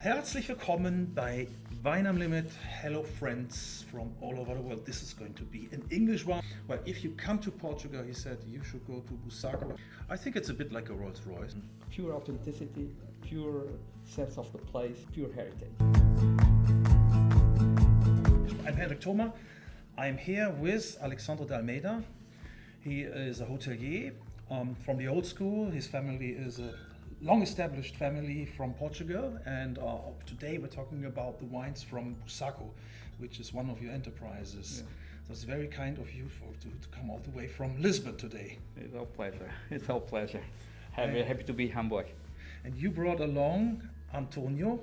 Herzlich willkommen bei Wine am Limit. Hello friends from all over the world. This is going to be an English one. Well, if you come to Portugal, he said you should go to Bussaco. I think it's a bit like a Rolls Royce. Pure authenticity, pure sense of the place, pure heritage. I'm Hendrik Thoma. I'm here with Alexandre de Almeida. He is a hotelier from the old school. His family is a long-established family from Portugal, and today we're talking about the wines from Bussaco, which is one of your enterprises. Yeah. So it's very kind of you to come all the way from Lisbon today. It's our pleasure. It's our pleasure. Happy to be in Hamburg. And you brought along Antonio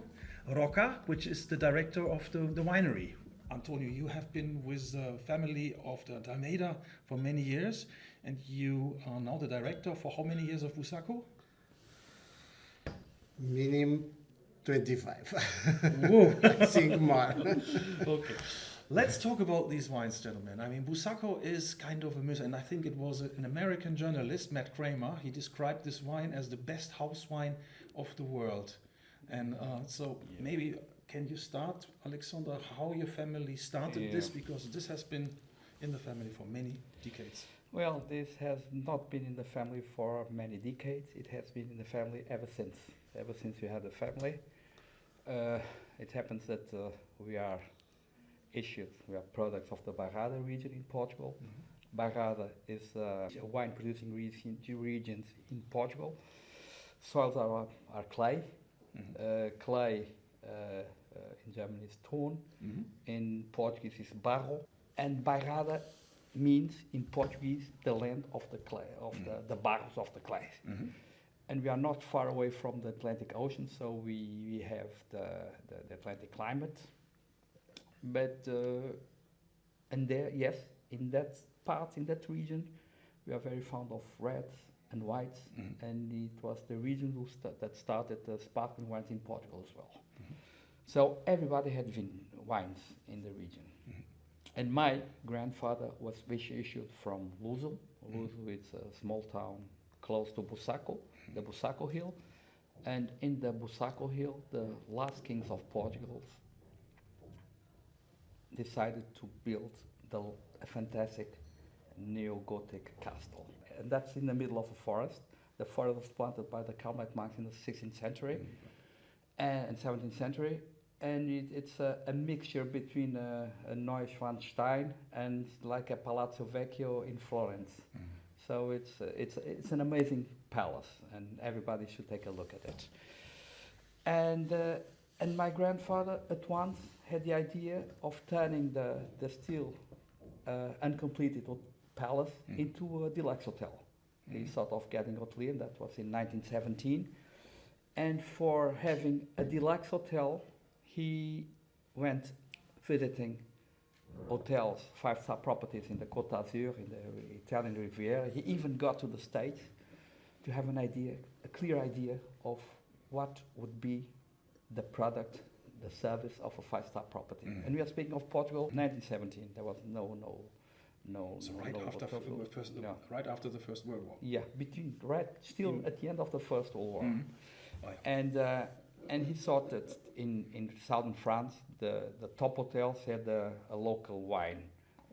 Rocha, which is the director of the winery. Antonio, you have been with the family of the Almeida for many years, and you are now the director for how many years of Bussaco? Minimum 25. Whoa. I think more. Okay. Let's talk about these wines, gentlemen. I mean, Bussaco is kind of a myth, and I think it was an American journalist, Matt Kramer. He described this wine as the best house wine of the world. And maybe can you start, Alexander, how your family started this? Because this has been in the family for many decades. Well, this has not been in the family for many decades. It has been in the family ever since we had a family. It happens that we are products of the Bairrada region in Portugal. Mm-hmm. Bairrada is a wine producing region in Portugal. Soils are clay. Mm-hmm. Clay in German is ton. Mm-hmm. In Portuguese is barro. And Bairrada means in Portuguese the land of the clay, of the barros of the clay. Mm-hmm. And we are not far away from the Atlantic Ocean, so we have the Atlantic climate. But and there, yes, in that region, we are very fond of reds and whites, and it was the region that started the sparkling wines in Portugal as well. Mm-hmm. So everybody had wines in the region. Mm-hmm. And my grandfather was issued from Luso. Luso is a small town close to Bussaco, the Bussaco Hill. And in the Bussaco Hill, the last kings of Portugal decided to build a fantastic neo-Gothic castle. And that's in the middle of a forest. The forest was planted by the Carmelite monks in the 16th century and 17th century. And it's a mixture between a Neuschwanstein and like a Palazzo Vecchio in Florence. Mm. So it's an amazing palace, and everybody should take a look at it. And my grandfather at once had the idea of turning the still uncompleted palace into a deluxe hotel. He thought of getting hotelier, and that was in 1917. And for having a deluxe hotel, he went visiting hotels, 5-star properties in the Côte d'Azur, in the Italian Riviera. He even got to the States to have a clear idea of what would be the product, the service of a 5-star property. And we are speaking of Portugal, 1917. There was no. So right after the First World War. Yeah, at the end of the First World War. Oh, yeah. And he thought that in southern France, the top hotels had a local wine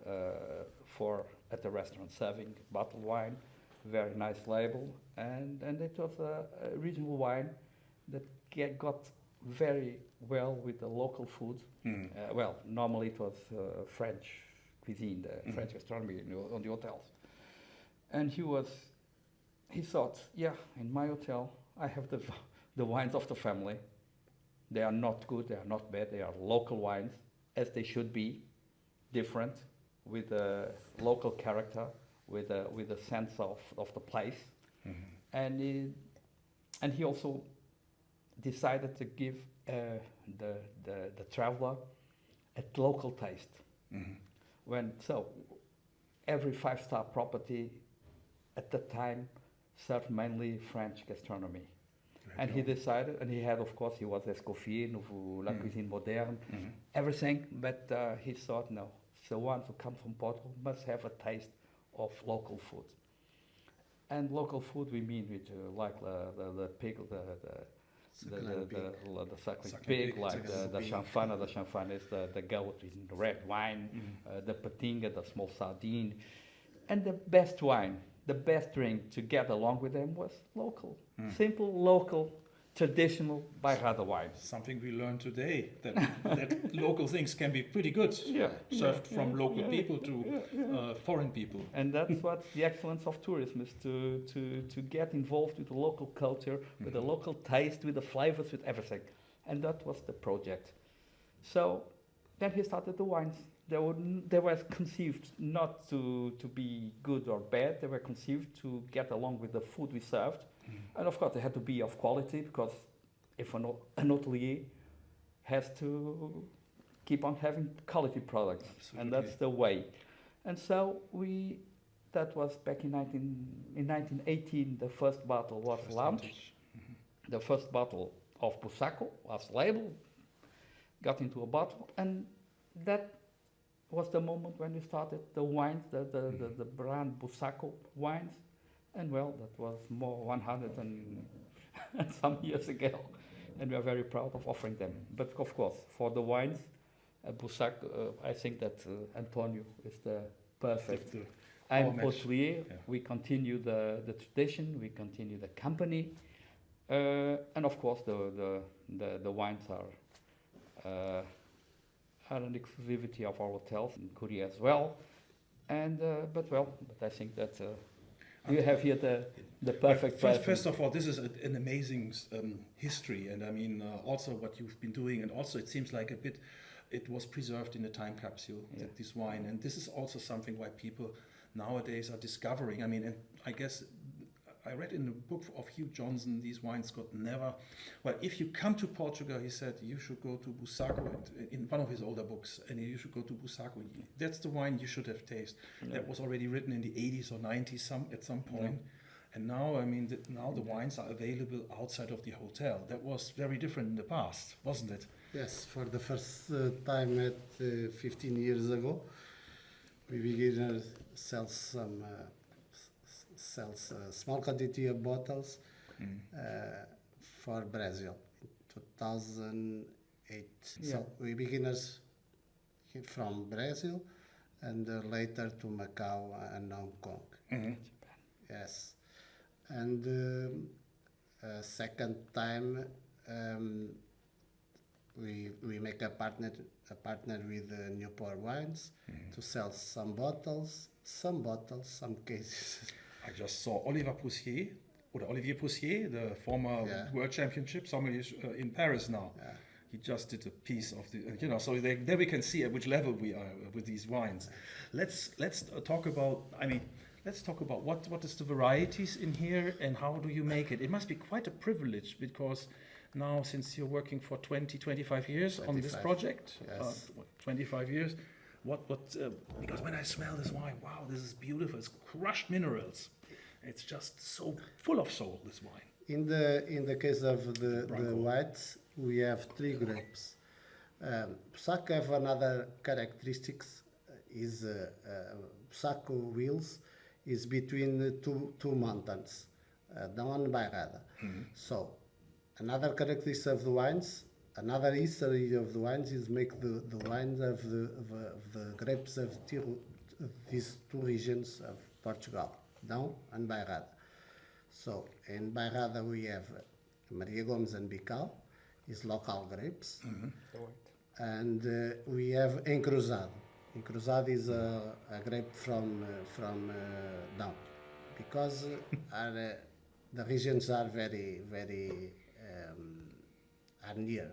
at the restaurant, serving bottled wine, very nice label, and it was a regional wine that got very well with the local food. Well, normally it was French cuisine, the French gastronomy on the hotels. And he thought, in my hotel I have the wines of the family. They are not good, they are not bad, they are local wines, as they should be, different, with a local character, with a sense of the place. Mm-hmm. And he also decided to give the traveler a local taste. Mm-hmm. Every 5-star property at the time served mainly French gastronomy. And he decided, and he was Escoffier, La Cuisine Moderne, everything, but he thought, no, the ones who come from Portugal must have a taste of local food. And local food we mean with like the pickle, the suckling Suckling pig, pig, like it's like the a bee. chanfana. The chanfana is the goat in the red wine, the patinga, the small sardine. And the best wine, the best drink to get along with them was local. Simple, local, traditional Bairrada wine. Something we learned today, that local things can be pretty good, Yeah, served from local people to foreign people. And that's what the excellence of tourism is, to get involved with the local culture, with the local taste, with the flavors, with everything. And that was the project. So then he started the wines. They were conceived not to be good or bad, they were conceived to get along with the food we served. And of course they had to be of quality, because if an hotelier has to keep on having quality products. Absolutely. And that's the way. And so that was back in 1918, the first bottle was launched. The first bottle of Bussaco was labeled, got into a bottle, and that was the moment when we started the wines, the brand Bussaco wines. And well, that was more 100 and some years ago, and we are very proud of offering them. But of course, for the wines, Bussaco, I think that Antonio is the perfect. I'm hotelier. Yeah. We continue the tradition, we continue the company, and of course the wines are an exclusivity of our hotels in Korea as well. And but I think that. You have here the perfect First of all, this is an amazing history, and I mean also what you've been doing, and also it seems like it was preserved in a time capsule, this wine, and this is also something why people nowadays are discovering. I mean, and I guess I read in the book of Hugh Johnson, these wines got never. Well, if you come to Portugal, he said you should go to Bussaco, in one of his older books, and you should go to Bussaco. That's the wine you should have tasted. Yeah. That was already written in the 80s or 90s at some point. Yeah. And now, I mean, now the wines are available outside of the hotel. That was very different in the past, wasn't it? Yes, for the first time 15 years ago, we began to sell sells a small quantity of bottles for Brazil in 2008. Yeah. So we beginners from Brazil and later to Macau and Hong Kong. Mm-hmm. Yes. And second time we make a partner with Newport Wines to sell some bottles, some cases. I just saw Olivier Poussier, the former world championship sommelier in Paris now. Yeah. He just did a piece of the, so there we can see at which level we are with these wines. Let's talk about, let's talk about what is the varieties in here and how do you make it. It must be quite a privilege, because now since you're working for 25 years 25. On this project, yes. 25 years, because when I smell this wine, wow, this is beautiful. It's crushed minerals. It's just so full of soul, this wine. In the case of the whites, we have 3 grapes. Bussaco have another characteristics. Is Bussaco wheels is between two mountains, down by Bairrada. Mm-hmm. So another characteristic of the wines. Another history of the wines is make the wines of the grapes of these 2 regions of Portugal, Dão and Bairrada. So in Bairrada we have Maria Gomes and Bical, is local grapes, and we have Encruzado. Encruzado is a grape from Dão, because the regions are very are near.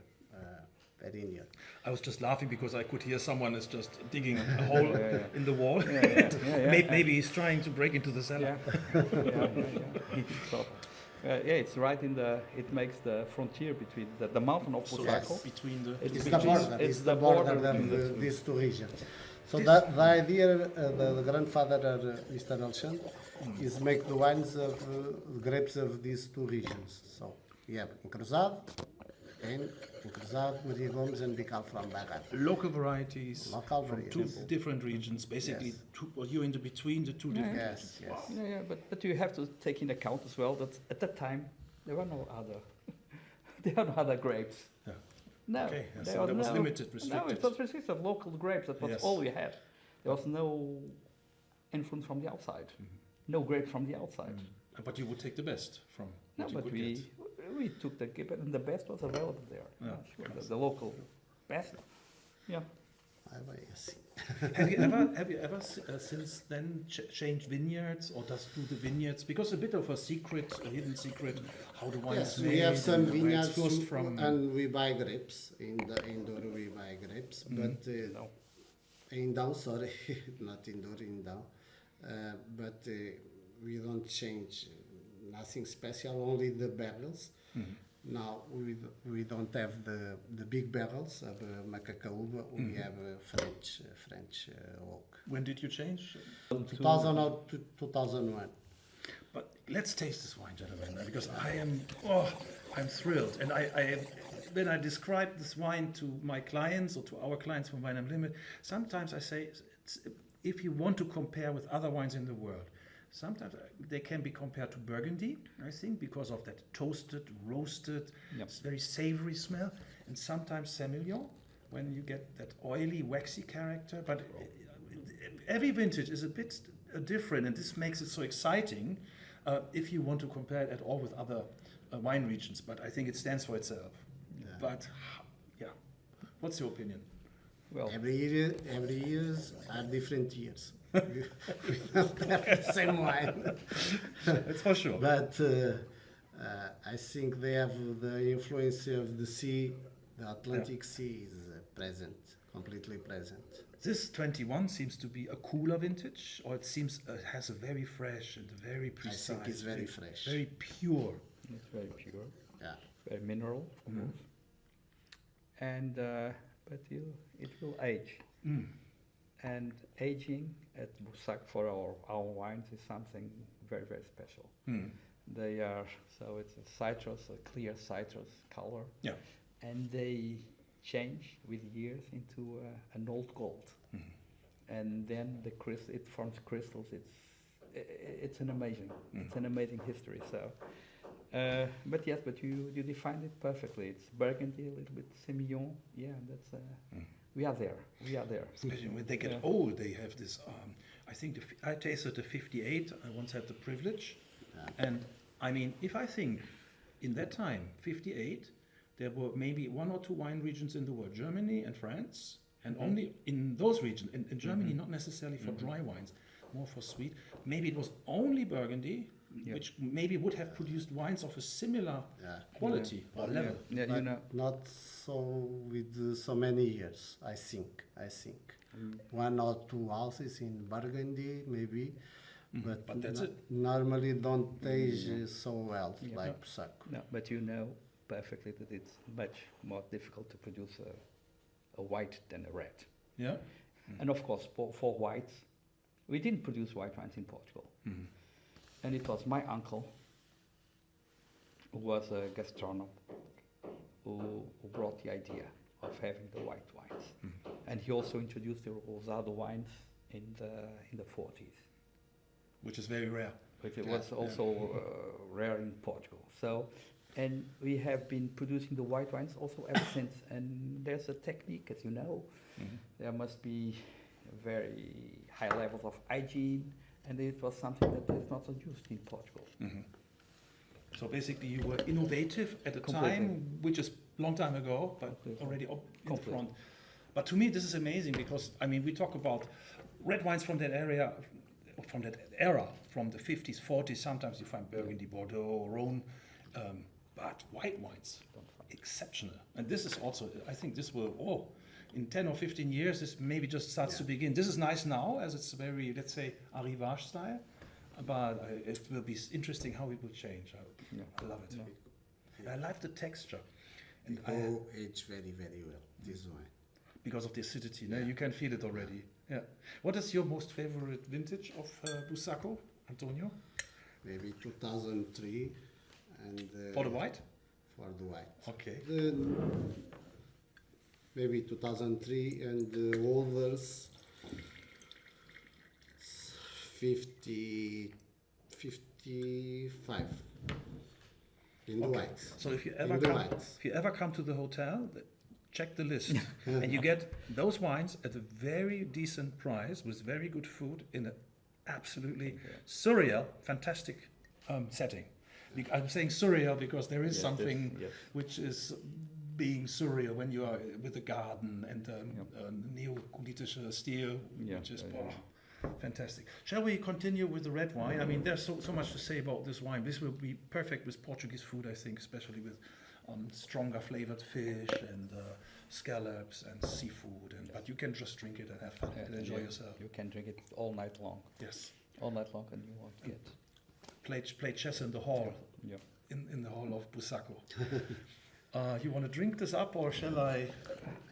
Very near. I was just laughing because I could hear someone is just digging a hole in the wall. Maybe he's trying to break into the cellar. It's right in the. It makes the frontier between the mountain of Bussaco. Between the. It's the border of these 2 regions. So the idea, the grandfather of Mr. Alexandre, is make the wines of grapes of these 2 regions. So we have Encruzado, and Encruzado, Maria Gomes, and Bical from Bairrada. Local varieties from 2 different regions, basically. Yes. You're in between the 2 different regions. Yes. Wow. But you have to take into account as well that at that time there were no other there are no other grapes. Yeah. No, Okay, yeah, there so was that was no, limited, No, restricted. it was restricted. Local grapes. That was Yes. all we had. There was no influence from the outside. No grape from the outside. But you would take the best from No, what you but could we get. we took the grape, and the best was available there. Yeah. Sure, the local best. Yeah. Vai assim. Have you ever since then changed vineyards or just do the vineyards? Because a bit of a secret, a hidden secret, how the wine Yes, is we made. have some and where it's vineyards sourced from. and we buy grapes. In Douro we buy grapes, but No. in Down, sorry, not in Douro, in Down. But we don't change nothing special, only the barrels. Now we don't have the big barrels of Macacaúba. We have French oak. When did you change? 2000 or 2001. But let's taste this wine, gentlemen, because I'm thrilled. And when I describe this wine to my clients or to our clients from Wine Unlimited, sometimes I say, if you want to compare with other wines in the world, sometimes they can be compared to Burgundy, I think, because of that toasted, roasted, very savory smell. And sometimes Semillon, when you get that oily, waxy character. But every vintage is a bit different, and this makes it so exciting if you want to compare it at all with other wine regions. But I think it stands for itself. Yeah. But, yeah. What's your opinion? Well, Every years are different years. We don't have the same wine. That's for sure. But I think they have the influence of the sea, the Atlantic Sea is present, completely present. This 21 seems to be a cooler vintage, or it seems it has a very fresh and very precise. I think it's very fresh. Very pure. it's very pure, Yeah. very mineral, of course. And but it will age. And aging at Bussaco for our wines is something very, very special. They are, so it's a citrus, a clear citrus color. Yeah. And they change with years into an old gold. And then it forms crystals. It's an amazing, it's an amazing history. So, but yes, but you defined it perfectly. It's Burgundy, a little bit Semillon. Yeah, that's. We are there. We are there. Especially when they get old, they have this. I think I tasted the 58. I once had the privilege, and I mean, if I think in that time, 58, there were maybe one or two wine regions in the world, Germany and France, and only in those regions. In Germany, not necessarily for dry wines, more for sweet. Maybe it was only Burgundy, which maybe would have produced wines of a similar quality or level. Yeah, But you know. not so with so many years, I think. One or two houses in Burgundy, maybe, but that's it. normally don't age so well like Bussaco. No, but you know perfectly that it's much more difficult to produce a white than a red. Yeah. And of course, for whites, we didn't produce white wines in Portugal. And it was my uncle, who was a gastronom, who brought the idea of having the white wines. And he also introduced the rosado wines in the 40s. Which is very rare. But it was also rare in Portugal. So, and we have been producing the white wines also ever since. And there's a technique, as you know. There must be very high levels of hygiene, and it was something that is not so used in Portugal. So basically, you were innovative at a Completely. time, which is a long time ago, but Completely. already up in the Completely. front. But to me, this is amazing because I mean, we talk about red wines from that area, from that era, from the 50s, 40s. Sometimes you find Burgundy, Bordeaux, Rhone, but white wines, exceptional. And this is also, I think, this will in 10 or 15 years, this maybe just starts to begin. This is nice now, as it's very, let's say, arrivage style. But it will be interesting how it will change. I love it. I like the texture. And Age very, very well, this wine. because of the acidity, no? You can feel it already. Yeah. What is your most favorite vintage of Bussaco, Antonio? Maybe 2003. And For the white? For the white. Okay. Maybe 2003, and the others 55. In the whites. So if you In the ever whites. come to the hotel, check the list, and you get those wines at a very decent price with very good food in an absolutely surreal, fantastic setting. I'm saying surreal because there is something which is being surreal when you are with the garden and neo-politische Stil, which is fantastic. Shall we continue with the red wine? I mean, there's so much to say about this wine. This will be perfect with Portuguese food, I think, especially with stronger flavored fish and scallops and seafood. But you can just drink it and have fun and enjoy yourself. You can drink it all night long. Yes. All night long, and you won't get. Play chess in the hall. Yeah. In the hall of Bussaco. You want to drink this up, or shall I?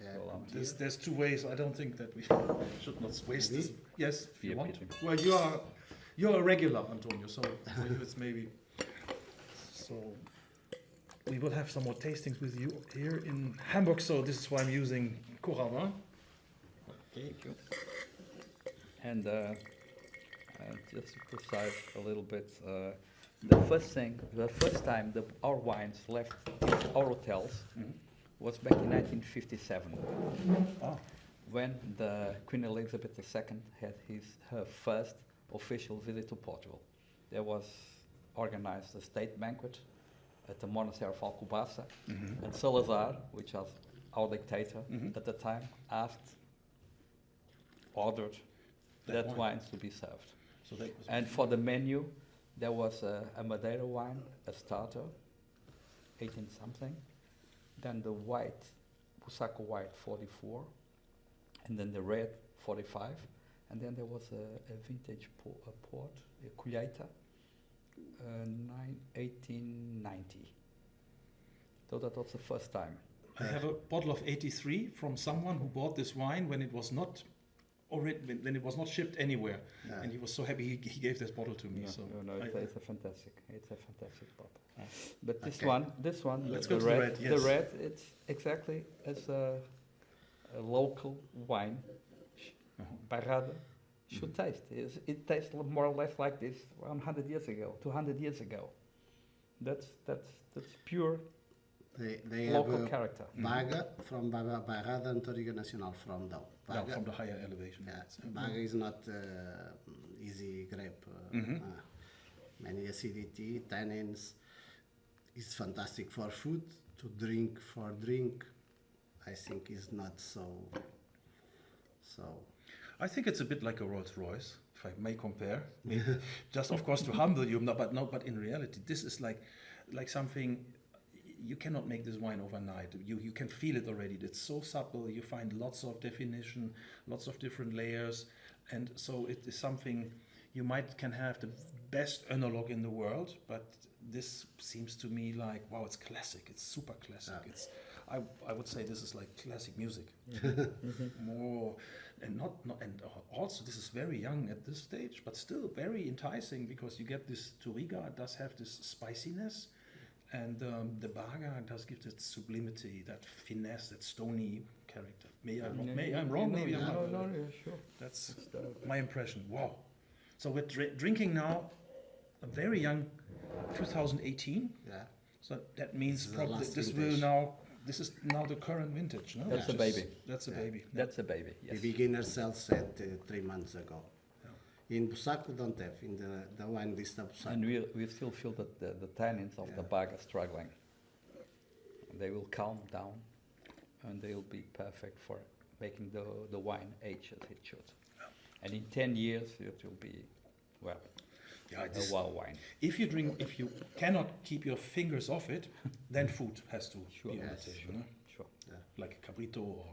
Yeah. There's two ways. I don't think that we should not waste this. Yes, if you want. Peter. Well, you're a regular, Antonio. So it's maybe. So we will have some more tastings with you here in Hamburg. So this is why I'm using Coravin. Okay, good. And just to precise a little bit, the first time our wines left our hotels was back in 1957, when the Queen Elizabeth II had her first official visit to Portugal. There was organized a state banquet at the monastery of Alcobaça, and Salazar, which was our dictator at the time, ordered that wines to be served. So that was And for the menu, there was a Madeira wine, a starter, 18 something, then the white, Bussaco white, 44, and then the red, 45, and then there was a vintage port, a Colheita, 1890. So that was the first time. I have a bottle of 83 from someone who bought this wine when it was not when it was not shipped anywhere, and he was so happy he gave this bottle to me. It's a fantastic bottle. But this one, Let's the go to red, the red. Yes. the red, it's exactly as a local wine, Barrada, should taste. It tastes more or less like this 100 years ago, 200 years ago. That's pure They local have character. Baga from Barrada Antóriga Nacional from down. No, from the higher elevation. Yeah, Baga is not easy grape. Many acidity, tannins. It's fantastic for food. To drink, I think is not so. I think it's a bit like a Rolls Royce, if I may compare. Just of course to humble you, but in reality, this is like something. You cannot make this wine overnight. You can feel it already. It's so supple. You find lots of definition, lots of different layers, and so it is something you can have the best analog in the world, but this seems to me like, wow, it's classic. It's super classic. I would say this is like classic music. More and also this is very young at this stage, but still very enticing because you get this Touriga does have this spiciness. And the Baga does give that sublimity, that finesse, that stony character. Maybe I'm wrong. Maybe I'm not. No, sure. That's my impression. Wow. So we're drinking now a very young 2018. Yeah. So that means probably this is now the current vintage. No? That's a baby. That's a baby. That's a baby. Yes. The beginner sales at 3 months ago. In Bussaco, don't have in the wine list of Bussaco. And we still feel that the tannins of the bag are struggling. They will calm down, and they will be perfect for making the wine age as it should. And in 10 years, it will be a wow wine. If you cannot keep your fingers off it, then food has to be on the table. Sure. Yeah. Like cabrito or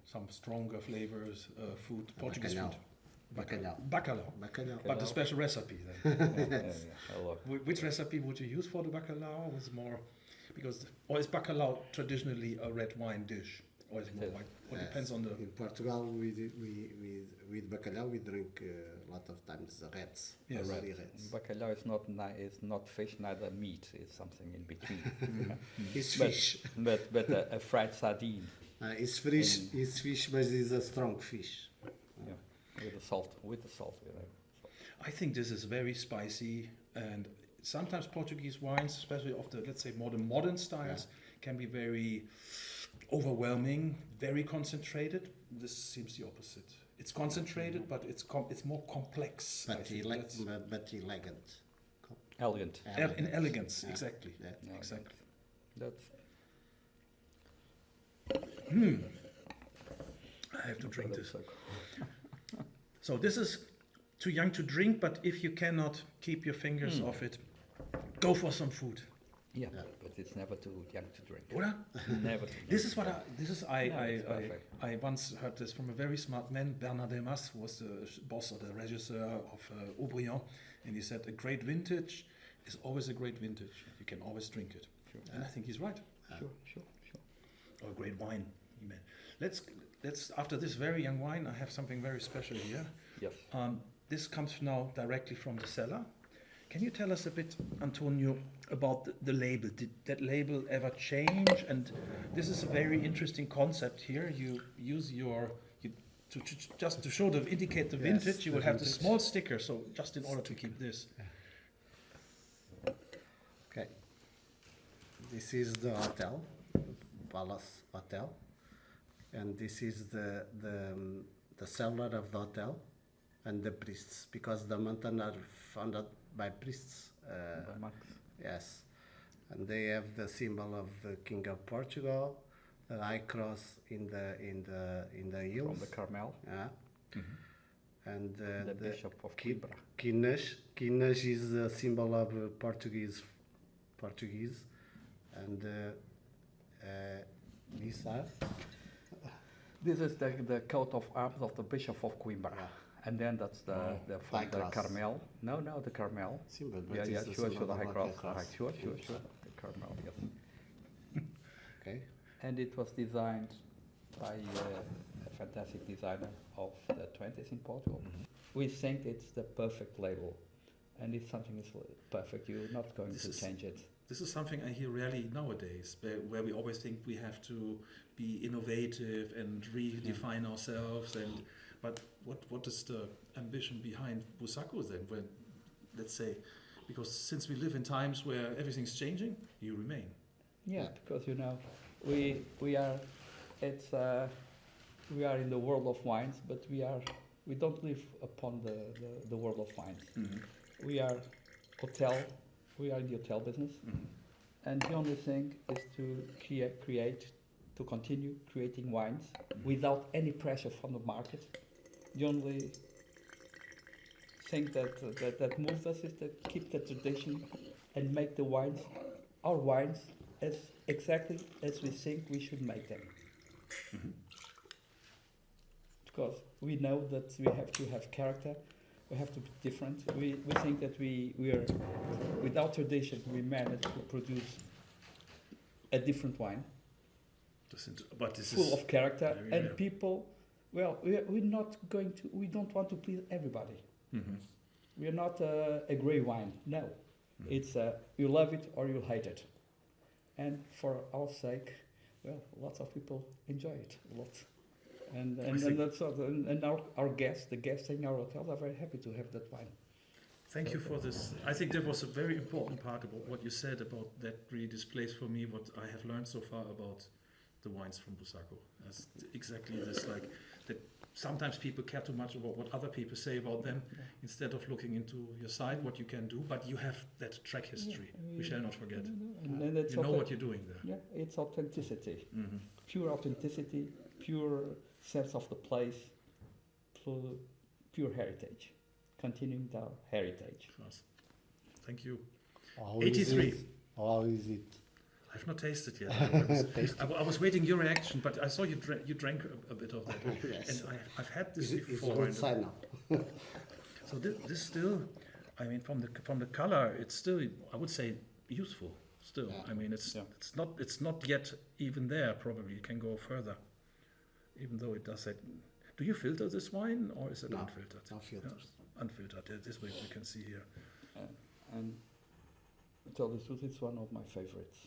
some stronger flavors, food, Portuguese food. Bacalhau. But the special recipe then. Which recipe would you use for the bacalhau? Is more or is bacalhau traditionally a red wine dish, or is it more white? Or depends on the. In Portugal, with bacalhau we drink a lot of times the reds. Yes. Already reds. Bacalhau is not fish, neither meat. It's something in between. It's fish. But a fried sardine. It's fish. It's fish, but it's a strong fish. With the salt. I think this is very spicy and sometimes Portuguese wines, especially of the, let's say, more the modern styles, can be very overwhelming, very concentrated. This seems the opposite. It's concentrated, but it's more complex. But elegant. Elegant. In elegance, Yeah. exactly. Yeah. No, Exactly. That's I have to drink this. Bussaco. So this is too young to drink, but if you cannot keep your fingers off it, go for some food. Yeah, but it's never too young to drink. Oder? Never too This young is to what drink. It's perfect. I once heard this from a very smart man, Bernard Delmas, who was the boss or the regisseur of Aubryon, and he said a great vintage is always a great vintage. You can always drink it. Sure. And I think he's right. Sure. Or a great wine, he meant. Let's after this very young wine, I have something very special here. Yes. This comes now directly from the cellar. Can you tell us a bit, Antonio, about the label? Did that label ever change? And this is a very interesting concept here. You use just to show indicate the vintage. You will have the small sticker. So just in order to keep this. Okay. This is the hotel, Palace Hotel, and this is the cellar of the hotel, and the priests, because the mountains are founded by priests. By monks. Yes, and they have the symbol of the King of Portugal, the high cross in the hills. From the Carmel. Yeah. And The Bishop of Qui- Coimbra. Quinas is the symbol of Portuguese, and these are This is the coat of arms of the Bishop of Coimbra. And then that's the from High the cross. Carmel. No, the Carmel. symbol, but Yeah, it's the sure, symbol the of high the cross. cross. Sure. The Carmel, yes. Okay. And it was designed by a fantastic designer of the 20s in Portugal. We think it's the perfect label. And if something is perfect, you're not going to change it. This is something I hear rarely nowadays, where we always think we have to be innovative and redefine ourselves. But what is the ambition behind Bussaco then? When, let's say, because since we live in times where everything's changing, you remain. Yeah, because we are in the world of wines, but we don't live upon the world of wines. We are we are in the hotel business, and the only thing is to continue creating wines without any pressure from the market. The only thing that moves us is to keep the tradition and make our wines, as exactly as we think we should make them. Because we know that we have to have character, we have to be different. We think that we are, without tradition, we manage to produce a different wine, But this full is of character, very and rare. people. Well, we don't want to please everybody. We are not a grey wine. No, it's you love it or you hate it, and for our sake, well, lots of people enjoy it a lot, and that's sort of, and our guests, the guests in our hotels, are very happy to have that wine. Thank you for this. I think that was a very important part about what you said about that really displays for me what I have learned so far about the wines from Bussaco. That's exactly this, like that sometimes people care too much about what other people say about them instead of looking into your site, what you can do, but you have that track history. We shall not forget. And that's You know what you're doing there. Yeah, it's authenticity, pure authenticity, pure sense of the place, pure heritage, continuing our heritage. Class. Thank you. How 83. How is it? I've not tasted yet. I was waiting your reaction, but I saw you drank a bit of that. Yes. And I've had this It's a before. good sign now. So this still, I mean, from the color, it's still, I would say, useful. Still, Yeah. I mean, it's not yet even there. Probably you can go further, even though it does that. Do you filter this wine or is it No, unfiltered? no filters. Yeah, unfiltered. Yeah, this way you can see here. And to tell the truth, it's one of my favorites.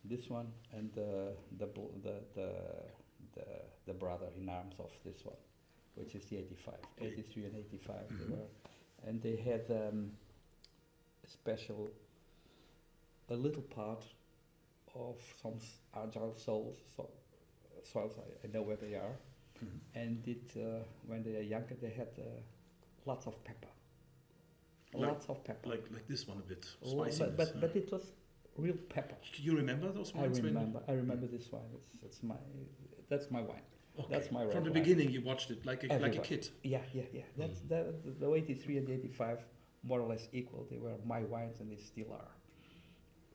This one and the brother in arms of this one, which is the 85, 83 and 85. They were, and they had a special, a little part of some agile soils. Soils, I know where they are. And when they are younger, they had lots of pepper. Lots of pepper. Like this one a bit Oh, spicy. but it was real pepper. Do you remember those I wines? remember this wine. That's my wine. Okay. That's my red From the wine. beginning, you watched it like a Everywhere. kid. Yeah. That's the 83 and 85, more or less equal. They were my wines, and they still are.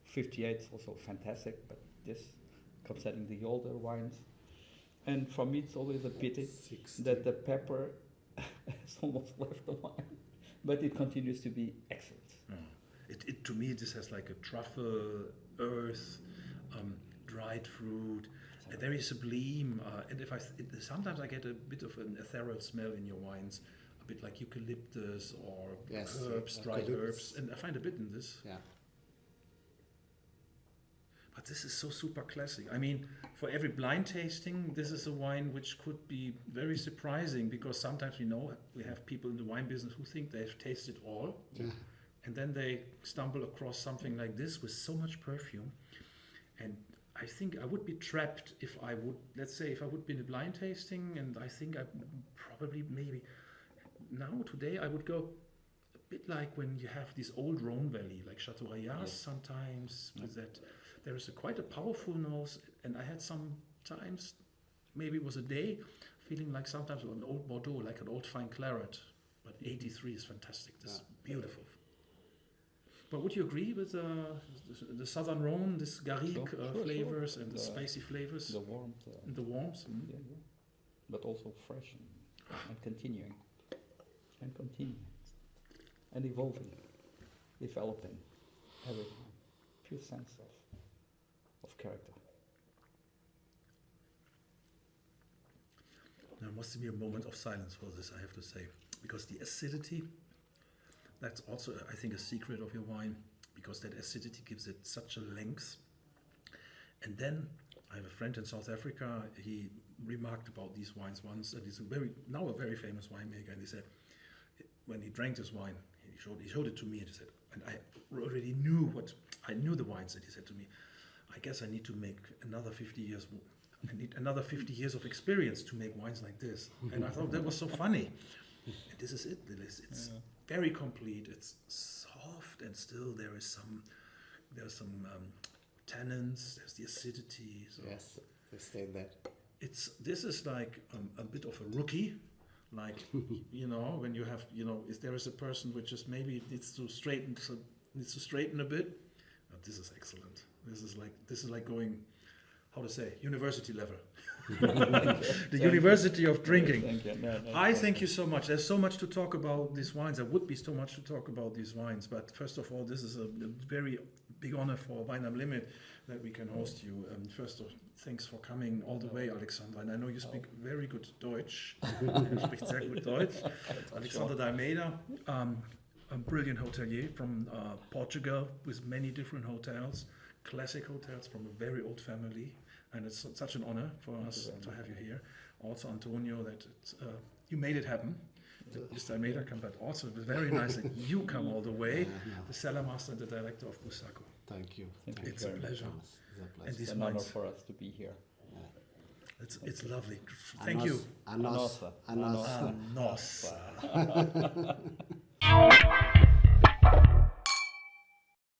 58 is also fantastic, but this, concerning the older wines, and for me it's always a pity 60. that the pepper has almost left the wine, but it continues to be excellent. Oh. It to me, this has like a truffle, earth, dried fruit, a very sublime. And sometimes I get a bit of an ethereal smell in your wines, a bit like eucalyptus or Yes, herbs, dried eucalyptus. herbs, and I find a bit in this. Yeah. But this is so super classic. I mean, for every blind tasting, this is a wine which could be very surprising, because sometimes we have people in the wine business who think they've tasted all, and then they stumble across something like this with so much perfume. And I think I would be trapped if I would, let's say, if I would be in a blind tasting, and I think I probably maybe now today I would go a bit like when you have this old Rhone Valley, like Chateau Rayas sometimes, with that. There is quite a powerful nose, and I had sometimes, maybe it was a day, feeling like sometimes an old Bordeaux, like an old fine claret. But 83 is fantastic. This is beautiful. But would you agree with the Southern Rhone, this garrigue flavors and the spicy flavors? The warmth. And the warmth. Yeah. But also fresh and continuing. And evolving, developing every time. Pure sense of character. There must be a moment of silence for this, I have to say, because the acidity, that's also, I think, a secret of your wine, because that acidity gives it such a length. And then I have a friend in South Africa. He remarked about these wines once, and he's now a very famous winemaker. And he said, when he drank this wine, he showed it to me, and he said, and I already knew the wines, and he said to me, I guess I need to make another 50 years. I need another 50 years of experience to make wines like this. And I thought that was so funny. And this is it. It's very complete. It's soft, and still there's some tannins. There's the acidity. So Yes, they stayed there. this is like a bit of a rookie. Like, when you have, if there is a person which just maybe needs to straighten a bit. This is excellent. This is like going, how to say, university level. The university of drinking. Thank you. No, I thank you so much. There's so much to talk about these wines. There would be so much to talk about these wines. But first of all, this is a very big honor for Wein am Limit that we can host you. First of all, thanks for coming all the way, Alexandre. And I know you speak very good Deutsch. You speak sehr gut Deutsch. Alexandre de Almeida, a brilliant hotelier from Portugal with many different hotels, classic hotels from a very old family. And it's such an honor for us to have you here. Also, Antonio, that you made it happen. Mr. Almeida come, but also it was very nice that you come all the way, the cellar master and the director of Bussaco. Thank you. It's a pleasure. And It's an honor for us to be here. It's lovely. Thank you. A nossa. Nossa.